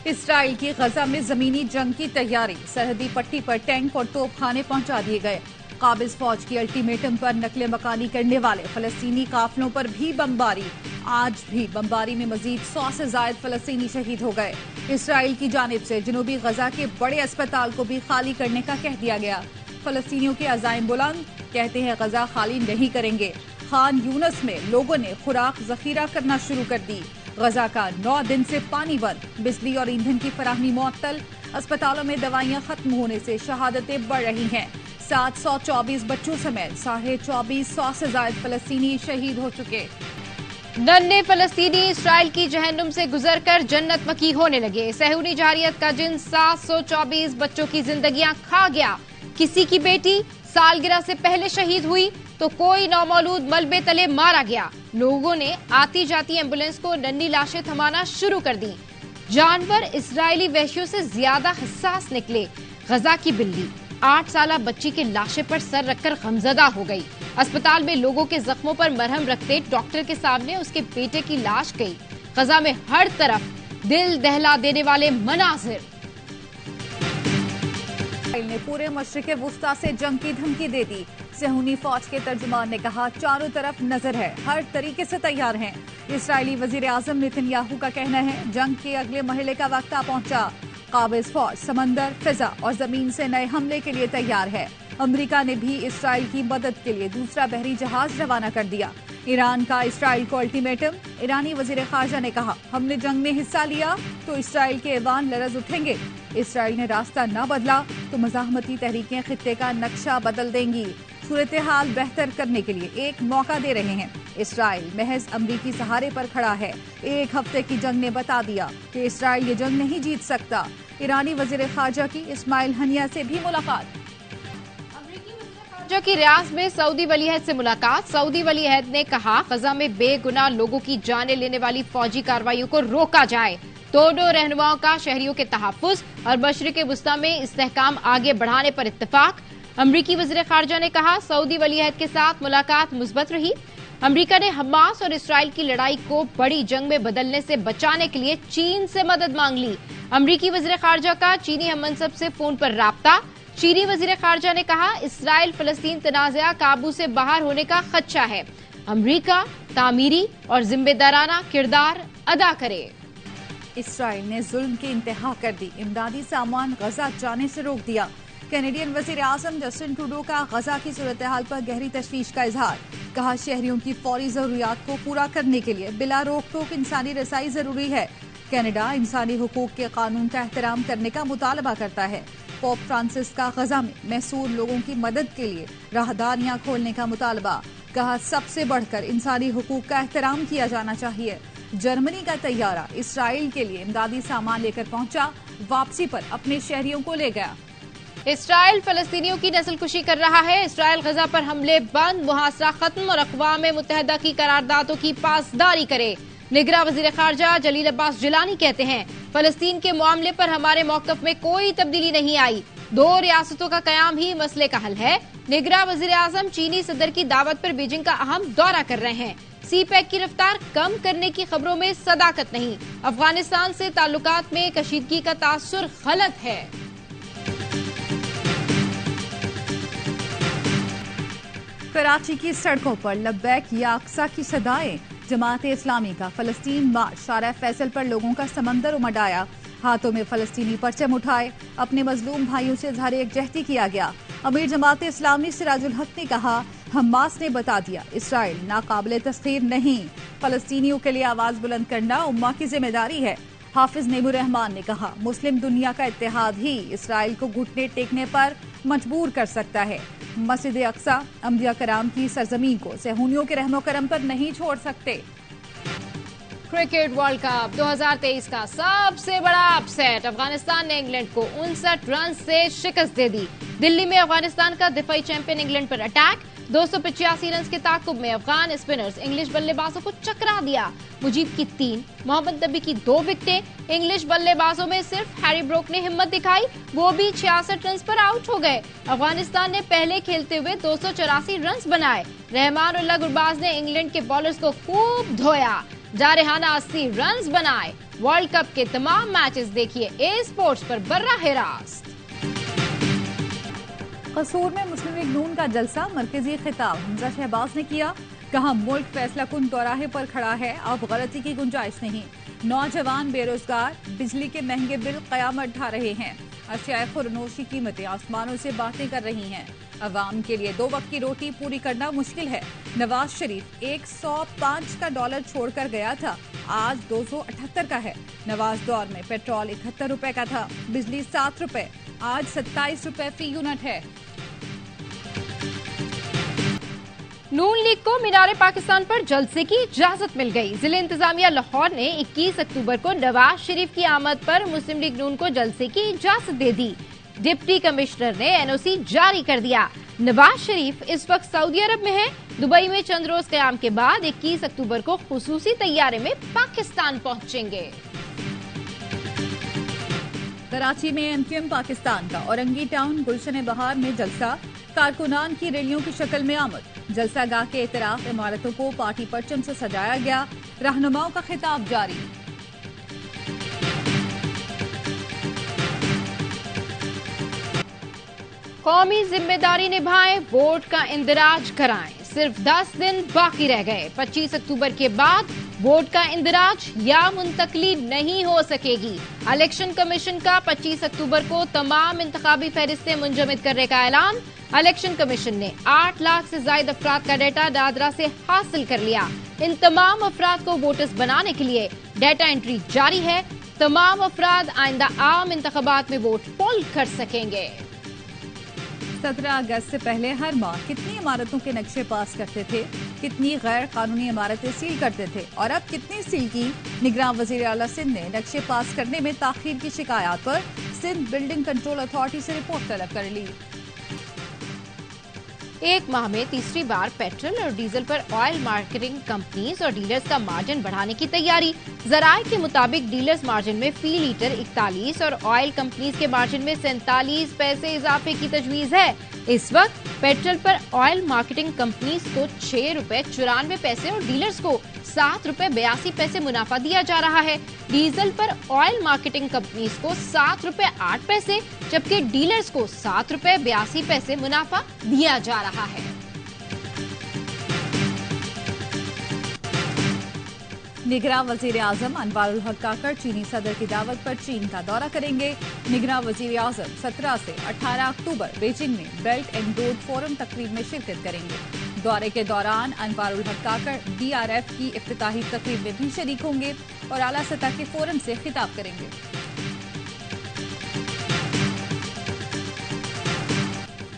اسرائیل کی غزہ میں زمینی جنگ کی تیاری، سرحدی پٹی پر ٹینک اور توپ خانے پہنچا دیے گئے۔ قابض فوج کی الٹیمیٹم پر نقل مکانی کرنے والے فلسطینی قافلوں پر بھی بمباری۔ آج بھی بمباری میں مزید 100 سے زائد فلسطینی شہید ہو گئے۔ اسرائیل کی جانب سے جنوبی غزہ کے بڑے اسپتال کو بھی خالی کرنے کا کہہ دیا گیا۔ فلسطینیوں کے عزائم بلند، کہتے ہیں غزہ خالی نہیں کریں گے۔ خان یونس میں لوگوں نے خوراک ذخیرہ کرنا شروع کر دی۔ غزہ کا 9 دن سے پانی بند، بجلی اور ایندھن کی فراہمی معطل، اسپتالوں میں دوائیاں ختم ہونے سے شہادتیں بڑھ رہی ہیں۔ 724 بچوں سمیت 2450 سے زائد فلسطینی شہید ہو چکے۔ ننھے فلسطینی اسرائیل کی جہنم سے گزر کر جنت مکی ہونے لگے۔ صہیونی جارحیت کا جن 724 بچوں کی زندگیاں کھا گیا۔ کسی کی بیٹی سالگرہ سے پہلے شہید ہوئی تو کوئی نومولود ملبے تلے مارا گیا۔ لوگوں نے آتی جاتی ایمبولینس کو ننھی لاشیں تھمانا شروع کر دی۔ جانور اسرائیلی وحشیوں سے زیادہ حساس نکلے۔ غزہ کی بلی 8 سالہ بچی کے لاشیں پر سر رکھ کر غمزدہ ہو گئی۔ اسپتال میں لوگوں کے زخموں پر مرہم رکھتے ڈاکٹر کے سامنے اس کے بیٹے کی لاش گئی۔ غزہ میں ہر طرف دل دہلا دینے والے مناظر۔ اسرائیل نے پورے مشرق وسطیٰ سے جنگ کی دھمکی دے دی۔ صہیونی فوج کے ترجمان نے کہا، چاروں طرف نظر ہے، ہر طریقے سے تیار ہیں۔ اسرائیلی وزیر اعظم نیتن یاہو کا کہنا ہے، جنگ کے اگلے مرحلے کا وقت آ پہنچا۔ قابض فوج سمندر، فضا اور زمین سے نئے حملے کے لیے تیار ہے۔ امریکہ نے بھی اسرائیل کی مدد کے لیے دوسرا بحری جہاز روانہ کر دیا۔ ایران کا اسرائیل کو الٹیمیٹم، ایرانی وزیر خارجہ نے کہا، ہم نے جنگ میں حصہ لیا تو اسرائیل کے ایوان لرز اٹھیں گے۔ اسرائیل نے راستہ نہ بدلا تو مزاحمتی تحریکیں خطے کا نقشہ بدل دیں گی۔ صورتحال بہتر کرنے کے لیے ایک موقع دے رہے ہیں۔ اسرائیل محض امریکی سہارے پر کھڑا ہے۔ 1 ہفتے کی جنگ نے بتا دیا کہ اسرائیل یہ جنگ نہیں جیت سکتا۔ ایرانی وزیر خارجہ کی اسماعیل ہنیہ سے بھی ملاقات۔ امریکی وزیر خارجہ کی ریاض میں سعودی ولی عہد سے ملاقات۔ سعودی ولی عہد نے کہا، غزہ میں بے گناہ لوگوں کی جانیں لینے والی فوجی کارروائیوں کو روکا جائے۔ دونوں رہنماؤں کا شہریوں کے تحفظ اور مشرق وسطیٰ میں استحکام آگے بڑھانے پر اتفاق۔ امریکی وزیر خارجہ نے کہا، سعودی ولی عہد کے ساتھ ملاقات مثبت رہی۔ امریکہ نے حماس اور اسرائیل کی لڑائی کو بڑی جنگ میں بدلنے سے بچانے کے لیے چین سے مدد مانگ لی۔ امریکی وزیر خارجہ کا چینی ہم منصب سے فون پر رابطہ۔ چینی وزیر خارجہ نے کہا، اسرائیل فلسطین تنازعہ قابو سے باہر ہونے کا خدشہ ہے۔ امریکہ تعمیری اور ذمہ دارانہ کردار ادا کرے۔ اسرائیل نے ظلم کی انتہا کر دی، امدادی سامان غزہ جانے سے روک دیا۔ کینیڈین وزیر اعظم جسٹن ٹروڈو کا غزہ کی صورتحال پر گہری تشویش کا اظہار۔ کہا، شہریوں کی فوری ضروریات کو پورا کرنے کے لیے بلا روک ٹوک انسانی رسائی ضروری ہے۔ کینیڈا انسانی حقوق کے قانون کا احترام کرنے کا مطالبہ کرتا ہے۔ پوپ فرانسس کا غزہ میں محصور لوگوں کی مدد کے لیے راہداریاں کھولنے کا مطالبہ۔ کہا، سب سے بڑھ کر انسانی حقوق کا احترام کیا جانا چاہیے۔ جرمنی کا طیارہ اسرائیل کے لیے امدادی سامان لے کر پہنچا، واپسی پر اپنے شہریوں کو لے گیا۔ اسرائیل فلسطینیوں کی نسل کشی کر رہا ہے۔ اسرائیل غزہ پر حملے بند، محاصرہ ختم اور اقوام متحدہ کی قراردادوں کی پاسداری کرے۔ نگراں وزیر خارجہ جلیل عباس جیلانی کہتے ہیں، فلسطین کے معاملے پر ہمارے موقف میں کوئی تبدیلی نہیں آئی۔ 2 ریاستوں کا قیام ہی مسئلے کا حل ہے۔ نگراں وزیر اعظم چینی صدر کی دعوت پر بیجنگ کا اہم دورہ کر رہے ہیں۔ سی پیک کی رفتار کم کرنے کی خبروں میں صداقت نہیں۔ افغانستان سے تعلقات میں کشیدگی کا تاثر غلط ہے۔ کراچی کی سڑکوں پر لبیک یا اقصی کی صدائیں۔ جماعت اسلامی کا فلسطین مارچ شارع فیصل پر لوگوں کا سمندر امڈ آیا۔ ہاتھوں میں فلسطینی پرچم اٹھائے، اپنے مظلوم بھائیوں سے اظہار یکجہتی کیا گیا۔ امیر جماعت اسلامی سراج الحق نے کہا، حماس نے بتا دیا اسرائیل ناقابل تسخیر نہیں۔ فلسطینیوں کے لیے آواز بلند کرنا امہ کی ذمہ داری ہے۔ حافظ نعیم الرحمان نے کہا، مسلم دنیا کا اتحاد ہی اسرائیل کو گھٹنے ٹیکنے پر مجبور کر سکتا ہے۔ مسجد اقصی انبیاء کرام کی سرزمین کو صہیونیوں کے رحم و کرم پر نہیں چھوڑ سکتے۔ کرکٹ ورلڈ کپ 2023 کا سب سے بڑا اپسیٹ، افغانستان نے انگلینڈ کو 59 رن سے شکست دے دی۔ دلی میں افغانستان کا دفاعی چیمپئن انگلینڈ پر اٹیک، 285 رنز کے تعاقب میں افغان اسپنرز انگلش بلے بازوں کو چکرا دیا۔ مجیب کی 3، محمد نبی کی 2 وکٹیں۔ انگلش بلے بازوں میں صرف ہیری بروک نے ہمت دکھائی، وہ بھی 66 رنز پر آؤٹ ہو گئے۔ افغانستان نے پہلے کھیلتے ہوئے 284 رنز بنائے۔ رحمان اللہ گرباز نے انگلینڈ کے بالرز کو خوب دھویا۔ जारहाना 80 रन्स बनाए। वर्ल्ड कप के तमाम मैचेस देखिए ए स्पोर्ट्स पर बर्राह रास्त। कसूर में मुस्लिम लीग नून का जलसा, मरकजी खिताब हमजा शहबाज ने किया। कहा मुल्क फैसला कुन दौराहे पर खड़ा है, अब गलती की गुंजाइश नहीं। नौजवान बेरोजगार बिजली के महंगे बिल कयामत ढा रहे हैं। अशियाए खुरनोशी कीमतें आसमानों से बातें कर रही हैं। अवाम के लिए 2 वक्त की रोटी पूरी करना मुश्किल है। नवाज शरीफ 105 का डॉलर छोड़कर गया था, आज 278 का है। नवाज दौर में पेट्रोल 71 रुपए का था, बिजली 7 रुपए, आज 27 रुपए फी यूनिट है। नून लीग को मीनार पाकिस्तान पर जलसे की इजाजत मिल गई। जिले इंतजामिया लाहौर ने 21 अक्टूबर को नवाज शरीफ की आमद पर मुस्लिम लीग नून को जलसे की इजाजत दे दी। डिप्टी कमिश्नर ने एनओसी जारी कर दिया। नवाज शरीफ इस वक्त सऊदी अरब में हैं। दुबई में चंद रोज कयाम के बाद 21 अक्टूबर को खुसूसी तैयारे में पाकिस्तान पहुंचेंगे। कराची में एमक्यूएम पाकिस्तान का औरंगी टाउन गुलशन बहार में जलसा, कारकुनान की रैलियों की शक्ल में आमद। जलसा गाह के इतराफ इमारतों को पार्टी परचम से सजाया गया। रहनुमाओं का खिताब जारी। कौमी जिम्मेदारी निभाएं, वोट का इंदिराज कराएं। सिर्फ 10 दिन बाकी रह गए। 25 अक्टूबर के बाद वोट का इंदिराज या मुंतकली नहीं हो सकेगी। इलेक्शन कमीशन का 25 अक्टूबर को तमाम इंतखाबी फहरिस्तें मुंजमद करने का ऐलान। इलेक्शन कमीशन ने 8 लाख से ज्यादा अफराद का डाटा दादरा से हासिल कर लिया। इन तमाम अफराद को वोटर्स बनाने के लिए डाटा एंट्री जारी है। तमाम अफराद आइंदा आम इंतखाबात में वोट पोल कर सकेंगे। 17 अगस्त से पहले हर माह कितनी इमारतों के नक्शे पास करते थे, कितनी गैर कानूनी इमारतें सील करते थे और अब कितनी सील की। निगरान वजीर आला सिंध ने नक्शे पास करने में ताखीर की शिकायत पर सिंध बिल्डिंग कंट्रोल अथॉरिटी से रिपोर्ट तलब कर ली। एक माह में तीसरी बार पेट्रोल और डीजल पर ऑयल मार्केटिंग कंपनीज और डीलर्स का मार्जिन बढ़ाने की तैयारी। जराये के मुताबिक डीलर्स मार्जिन में फी लीटर 41 और ऑयल कंपनीज के मार्जिन में 47 पैसे इजाफे की तजवीज है। इस वक्त पेट्रोल पर ऑयल मार्केटिंग कंपनीज को 6 रुपए 94 पैसे और डीलर्स को 7 रुपए 82 पैसे मुनाफा दिया जा रहा है। डीजल पर ऑयल मार्केटिंग कंपनीज को 7 रुपए 8 पैसे जबकि डीलर्स को 7 रुपए 82 पैसे मुनाफा दिया जा रहा है। निगरान वजीर आजम अनवारुल हक काकड़ चीनी सदर की दावत पर चीन का दौरा करेंगे। निगरान वजीर आजम 17 से 18 अक्टूबर बीजिंग में बेल्ट एंड रोड फोरम तकरीब में शिरकत करेंगे। दौरे के दौरान अनवारुल हक काकड़ DRF की इफ्तिताही तकरीब में भी शरीक होंगे और आला सतह के फोरम से खिताब करेंगे।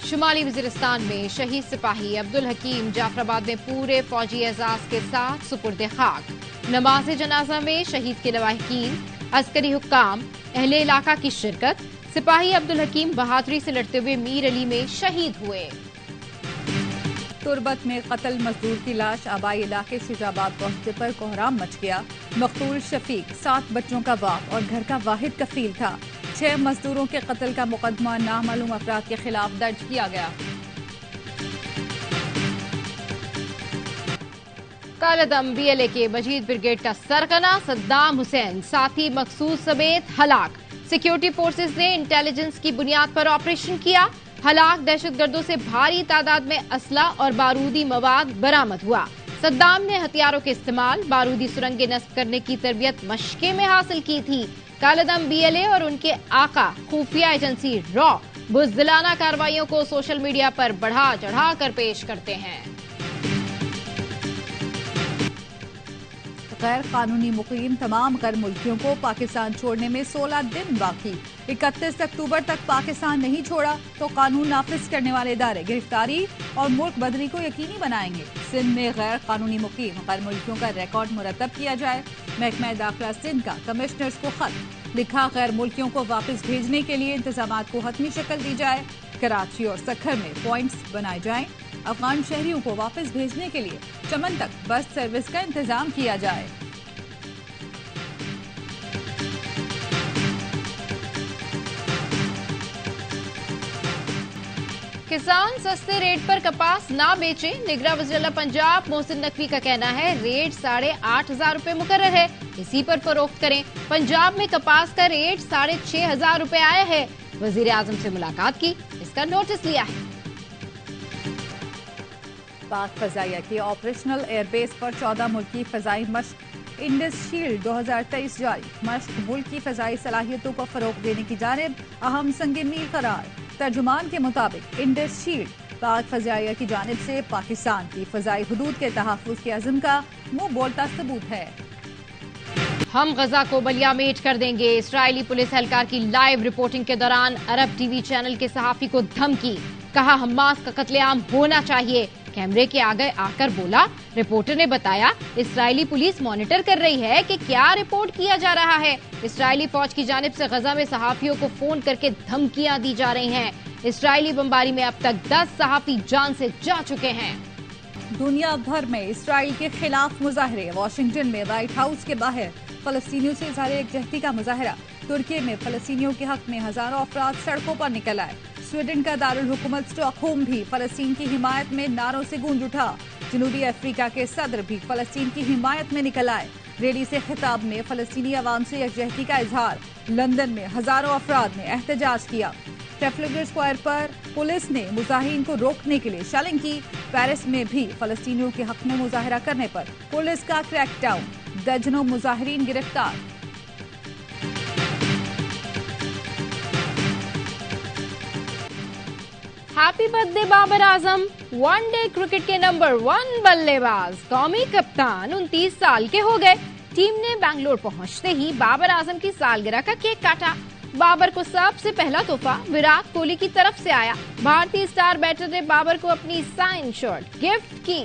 शुमाली वजीरिस्तान में शहीद सिपाही अब्दुल हकीम जाफराबाद में पूरे फौजी एजाज के साथ सुपुर्द खाक। नमाज जनाजा में शहीद के लवाहिकीन, अस्करी हुक्काम, अहले इलाका की शिरकत। सिपाही अब्दुल हकीम बहादुरी से लड़ते हुए मीर अली में शहीद हुए। तुरबत में कत्ल मजदूर की लाश आबाई इलाके शुजाबाद पहुंचने पर कोहराम मच गया। मकतूल शफीक 7 बच्चों का बाप और घर का वाहिद कफील था। 6 मजदूरों के कत्ल का मुकदमा नामालूम अफराद के खिलाफ दर्ज किया गया। कालेदम BLA के मजीद ब्रिगेड का सरगना सद्दाम हुसैन साथी मकसूद समेत हलाक। सिक्योरिटी फोर्सेस ने इंटेलिजेंस की बुनियाद पर ऑपरेशन किया। हलाक दहशतगर्दों से भारी तादाद में असला और बारूदी मवाद बरामद हुआ। सद्दाम ने हथियारों के इस्तेमाल, बारूदी सुरंगें नस्ब करने की तरबियत मशक़े में हासिल की थी। कालेदम BLA और उनके आका खुफिया एजेंसी रॉ बुज़दिलाना कार्रवाइयों को सोशल मीडिया पर बढ़ा चढ़ा कर पेश करते हैं। गैर कानूनी मुकीम तमाम गैर मुल्कियों को पाकिस्तान छोड़ने में 16 दिन बाकी। 31 अक्टूबर तक पाकिस्तान नहीं छोड़ा तो कानून नाफिज करने वाले इदारे गिरफ्तारी और मुल्क बदली को यकीनी बनाएंगे। सिंध में गैर कानूनी मुकीम गैर मुल्कियों का रिकॉर्ड मुरतब किया जाए। महकमा दाखिला सिंध का कमिश्नर्स को खत लिखा, गैर मुल्कियों को वापस भेजने के लिए इंतजामात को हतमी शक्ल दी जाए। कराची और सक्खर में पॉइंट्स बनाए जाएं। अफगान शहरियों को वापस भेजने के लिए चमन तक बस सर्विस का इंतजाम किया जाए। किसान सस्ते रेट पर कपास ना बेचे। निगरान वज़ीर पंजाब मोहसिन नकवी का कहना है रेट 8,500 रुपए मुकर्रर है, इसी पर फरोख्त करें। पंजाब में कपास का रेट 6,500 रुपए आया है। वज़ीर आज़म से मुलाकात की, इसका नोटिस लिया है। पाक फजाइया की ऑपरेशनल एयरबेस पर 14 मुल्की फजाई मश्क इंडस शील्ड 2023 जारी। मश्क मुल्क की फजाई सलाहियतों को फरोग देने की जानिब अहम संग मील करार। तर्जुमान के मुताबिक इंडस शील्ड पाक फजाइया की जानिब से पाकिस्तान की फजाई हुदूद के तहफ़्फ़ुज़ के अज़्म का मुंह बोलता सबूत है। हम गजा को बलिया मेट कर देंगे। इस्राएली पुलिस एहलकार की लाइव रिपोर्टिंग के दौरान अरब टीवी चैनल के सहाफ़ी को धमकी, कहा हमास का कत्लेआम होना चाहिए। कैमरे के आगे आकर बोला। रिपोर्टर ने बताया इस्राएली पुलिस मॉनिटर कर रही है कि क्या रिपोर्ट किया जा रहा है। इस्राएली फौज की जानिब से गजा में सहाफ़ियों को फोन करके धमकियां दी जा रही हैं। इस्राएली बमबारी में अब तक 10 सहाफ़ी जान से जा चुके हैं। दुनिया भर में इसराइल के खिलाफ मुजाहरे। वाशिंगटन में व्हाइट हाउस के बाहर फलस्तीनियों से इज़हार यकजहती का मुजाहरा। तुर्की में फलस्तीनियों के हक में हजारों अफराद सड़कों पर निकल आए। स्वीडन का दारुल हुकूमत स्टॉकहोम भी फलस्तीन की हिमायत में नारों से गूंज उठा। जनूबी अफ्रीका के सदर भी फलस्तीन की हिमायत में निकल आए। रैली से खिताब में फलस्तीनी अवाम से यकजहती का इजहार। लंदन में हजारों अफराद ने एहतजाज किया। ट्रैफलगर स्क्वायर पर पुलिस ने मुजाहिरीन को रोकने के लिए शेलिंग की। पेरिस में भी फलस्तीनियों के हक में मुजाहरा करने पर पुलिस का क्रैकडाउन। दर्जनों मुजाहिरीन गिरफ्तार। Happy birthday Babar Azam. One day cricket के नंबर 1 बल्लेबाज कौमी कप्तान 29 साल के हो गए। टीम ने बेंगलोर पहुंचते ही बाबर आजम की सालगिरह का केक काटा। बाबर को सबसे पहला तोहफा विराट कोहली की तरफ से आया। भारतीय स्टार बैटर ने बाबर को अपनी साइन शर्ट गिफ्ट की।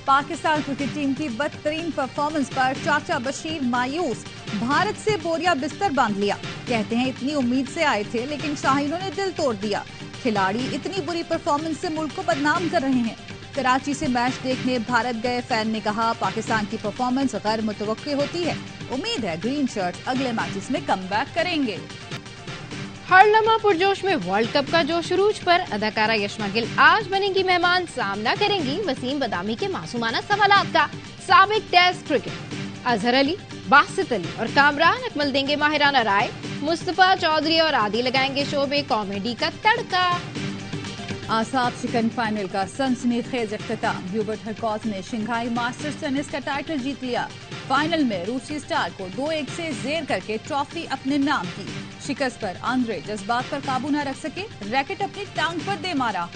पाकिस्तान क्रिकेट टीम की बदतरीन परफॉर्मेंस पर चाचा बशीर मायूस। भारत से बोरिया बिस्तर बांध लिया। कहते हैं इतनी उम्मीद से आए थे लेकिन शाहीनों ने दिल तोड़ दिया। खिलाड़ी इतनी बुरी परफॉर्मेंस से मुल्क को बदनाम कर रहे हैं। कराची से मैच देखने भारत गए फैन ने कहा पाकिस्तान की परफॉर्मेंस गैर मुतवक्की होती है। उम्मीद है ग्रीन शर्ट अगले मैचेस में कमबैक करेंगे। हर लम्हा पुरजोश में वर्ल्ड कप का जोश उरूज पर। अदाकारा यशमा गिल आज बनेंगी मेहमान। सामना करेंगी वसीम बदामी के मासूमाना सवालात का। साबिक टेस्ट क्रिकेट अजहर अली, बासित अली और कामरान अकमल देंगे माहिराना राय। मुस्तफा चौधरी और आदि लगाएंगे शो में कॉमेडी का तड़का। आसाब शिकन फाइनल का सनसनीखेज इख्तिताम। ह्यूबर्ट हरकॉज ने शंघाई मास्टर्स टेनिस का टाइटल जीत लिया। फाइनल में रूसी स्टार को 2-1 से जेर करके ट्रॉफी अपने नाम की। शिकस्त पर आंद्रे जज्बात पर काबू न रख सके, रैकेट अपनी टांग पर दे मारा।